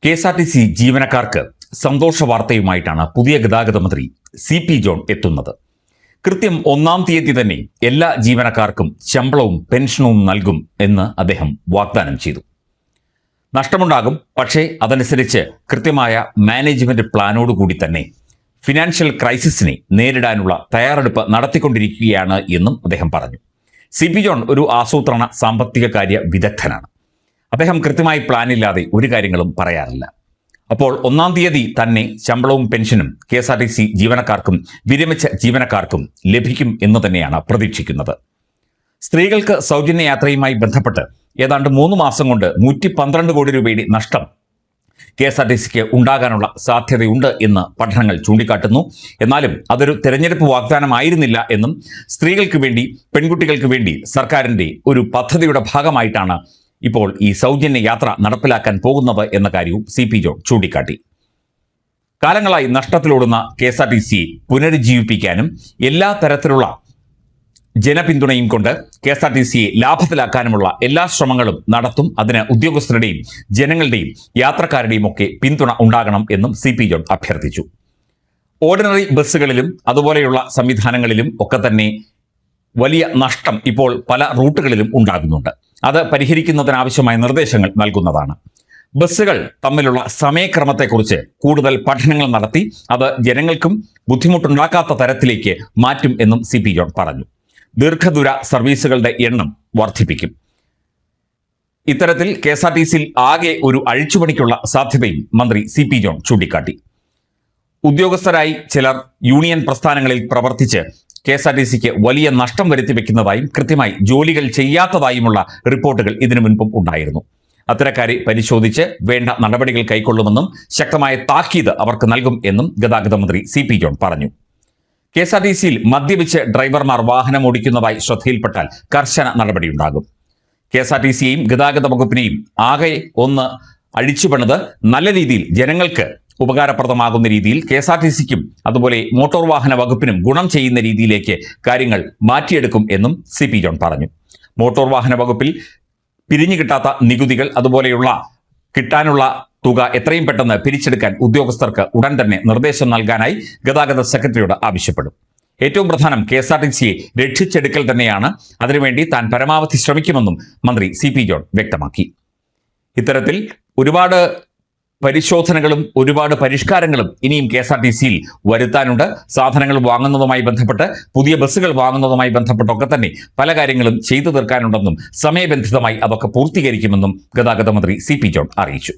KSRTC ജീവനക്കാർക്ക് സന്തോഷ വാർത്തയുമായിട്ടാണ് പുതിയ ഗതാഗത മന്ത്രി CP ജോൺ എത്തുന്നത്. കൃത്യം 1-ാം തീയതി തന്നെ എല്ലാ ജീവനക്കാർക്കും ശമ്പളവും പെൻഷനും നൽകും എന്ന് അദ്ദേഹം വാഗ്ദാനം ചെയ്തു. നഷ്ടമുണ്ടാകും, പക്ഷേ അതനുസരിച്ച് കൃത്യമായ മാനേജ്മെന്റ് പ്ലാനോടുകൂടി തന്നെ ഫിനാൻഷ്യൽ ക്രൈസിസിനെ നേരിടാനുള്ള തയ്യാറെടുപ്പ് നടത്തിക്കൊണ്ടിരിക്കുകയാണ് എന്നും അദ്ദേഹം പറഞ്ഞു. CP ജോൺ ഒരു ആസൂത്രണ സാമ്പത്തിക കാര്യ വിദഗ്ധനാണ്. അദ്ദേഹം കൃത്യമായി പ്ലാനില്ലാതെ ഒരു കാര്യങ്ങളും പറയാറില്ല. അപ്പോൾ 1-ാം തീയതി തന്നെ ശമ്പളവും പെൻഷനും കെ.എസ്.ആർ.ടി.സി ജീവനക്കാർക്കും വിരമിച്ച ജീവനക്കാർക്കും ലഭിക്കും എന്ന് തന്നെയാണ് പ്രതീക്ഷിക്കുന്നത്. സ്ത്രീകൾക്ക് സൗജന്യ യാത്രയുമായി ബന്ധപ്പെട്ട് ഏതാണ്ട് 3 മാസം കൊണ്ട് 112 കോടി രൂപയുടെ നഷ്ടം കെ.എസ്.ആർ.ടി.സിക്ക് ഉണ്ടാകാനുള്ള സാധ്യതയുണ്ട് എന്ന് പഠനങ്ങൾ ചൂണ്ടിക്കാട്ടുന്നു. എന്നാലും അതൊരു തെരഞ്ഞെടുപ്പ് വാഗ്ദാനമായിരുന്നില്ല എന്നും സ്ത്രീകൾക്ക് വേണ്ടി, പെൺകുട്ടികൾക്ക് വേണ്ടി സർക്കാരിൻ്റെ ഒരു പദ്ധതിയുടെ ഭാഗമായിട്ടാണ് ഇപ്പോൾ ഈ സൗജന്യ യാത്ര നടപ്പിലാക്കാൻ പോകുന്നത് എന്ന കാര്യവും CP ജോൺ ചൂണ്ടിക്കാട്ടി. കാലങ്ങളായി നഷ്ടത്തിലോടുന്ന കെ.എസ്.ആർ.ടി.സിയെ പുനരുജ്ജീവിപ്പിക്കാനും എല്ലാ തരത്തിലുള്ള ജനപിന്തുണയും കൊണ്ട് കെ.എസ്.ആർ.ടി.സിയെ ലാഭത്തിലാക്കാനുമുള്ള എല്ലാ ശ്രമങ്ങളും നടത്തും. അതിന് ഉദ്യോഗസ്ഥരുടെയും ജനങ്ങളുടെയും യാത്രക്കാരുടെയും ഒക്കെ പിന്തുണ ഉണ്ടാകണം എന്നും CP ജോൺ അഭ്യർത്ഥിച്ചു. ഓർഡിനറി ബസ്സുകളിലും അതുപോലെയുള്ള സംവിധാനങ്ങളിലും ഒക്കെ തന്നെ വലിയ നഷ്ടം ഇപ്പോൾ പല റൂട്ടുകളിലും ഉണ്ടാകുന്നുണ്ട്. അത് പരിഹരിക്കുന്നതിനാവശ്യമായ നിർദ്ദേശങ്ങൾ നൽകുന്നതാണ്. ബസ്സുകൾ തമ്മിലുള്ള സമയക്രമത്തെക്കുറിച്ച് കൂടുതൽ പഠനങ്ങൾ നടത്തി അത് ജനങ്ങൾക്കും ബുദ്ധിമുട്ടുണ്ടാക്കാത്ത തരത്തിലേക്ക് മാറ്റും എന്നും CP ജോൺ പറഞ്ഞു. ദീർഘദൂര സർവീസുകളുടെ എണ്ണം വർദ്ധിപ്പിക്കും. ഇത്തരത്തിൽ കെ.എസ്.ആർ.ടി.സിയിൽ ആകെ ഒരു അഴിച്ചുപണിക്കുള്ള സാധ്യതയും മന്ത്രി CP ജോൺ ചൂണ്ടിക്കാട്ടി. ഉദ്യോഗസ്ഥരായി ചിലർ യൂണിയൻ പ്രസ്ഥാനങ്ങളിൽ പ്രവർത്തിച്ച് കെ.എസ്.ആർ.ടി.സിക്ക് വലിയ നഷ്ടം വരുത്തി വെക്കുന്നതായും കൃത്യമായി ജോലികൾ ചെയ്യാത്തതായുമുള്ള റിപ്പോർട്ടുകൾ ഇതിനു മുൻപും ഉണ്ടായിരുന്നു. അത്തരക്കാരെ പരിശോധിച്ച് വേണ്ട നടപടികൾ കൈക്കൊള്ളുമെന്നും ശക്തമായ താക്കീത് അവർക്ക് നൽകും എന്നും ഗതാഗത മന്ത്രി CP ജോൺ പറഞ്ഞു. കെ.എസ്.ആർ.ടി.സിയിൽ മദ്യപിച്ച് ഡ്രൈവർമാർ വാഹനം ഓടിക്കുന്നതായി ശ്രദ്ധയിൽപ്പെട്ടാൽ കർശന നടപടിയുണ്ടാകും. കെ.എസ്.ആർ.ടി.സിയെയും ഗതാഗത വകുപ്പിനെയും ആകെ ഒന്ന് അഴിച്ചുപണിത് നല്ല രീതിയിൽ ജനങ്ങൾക്ക് ഉപകാരപ്രദമാകുന്ന രീതിയിൽ കെ.എസ്.ആർ.ടി.സിക്കും അതുപോലെ മോട്ടോർ വാഹന വകുപ്പിനും ഗുണം ചെയ്യുന്ന രീതിയിലേക്ക് കാര്യങ്ങൾ മാറ്റിയെടുക്കും എന്നും CP ജോൺ പറഞ്ഞു. മോട്ടോർ വാഹന വകുപ്പിൽ പിരിഞ്ഞു കിട്ടാത്ത നികുതികൾ അതുപോലെയുള്ള കിട്ടാനുള്ള തുക എത്രയും പെട്ടെന്ന് പിരിച്ചെടുക്കാൻ ഉദ്യോഗസ്ഥർക്ക് ഉടൻ തന്നെ നിർദ്ദേശം നൽകാനായി ഗതാഗത സെക്രട്ടറിയോട് ആവശ്യപ്പെടും. ഏറ്റവും പ്രധാനം കെ.എസ്.ആർ.ടി.സിയെ രക്ഷിച്ചെടുക്കൽ തന്നെയാണ്. അതിനുവേണ്ടി താൻ പരമാവധി ശ്രമിക്കുമെന്നും മന്ത്രി CP ജോൺ വ്യക്തമാക്കി. ഇത്തരത്തിൽ ഒരുപാട് പരിശോധനകളും ഒരുപാട് പരിഷ്കാരങ്ങളും ഇനിയും കെ.എസ്.ആർ.ടി.സിയിൽ വരുത്താനുണ്ട്. സാധനങ്ങൾ വാങ്ങുന്നതുമായി ബന്ധപ്പെട്ട്, പുതിയ ബസ്സുകൾ വാങ്ങുന്നതുമായി ബന്ധപ്പെട്ടൊക്കെ തന്നെ പല കാര്യങ്ങളും ചെയ്തു തീർക്കാനുണ്ടെന്നും സമയബന്ധിതമായി അതൊക്കെ പൂർത്തീകരിക്കുമെന്നും ഗതാഗത മന്ത്രി CP ജോൺ അറിയിച്ചു.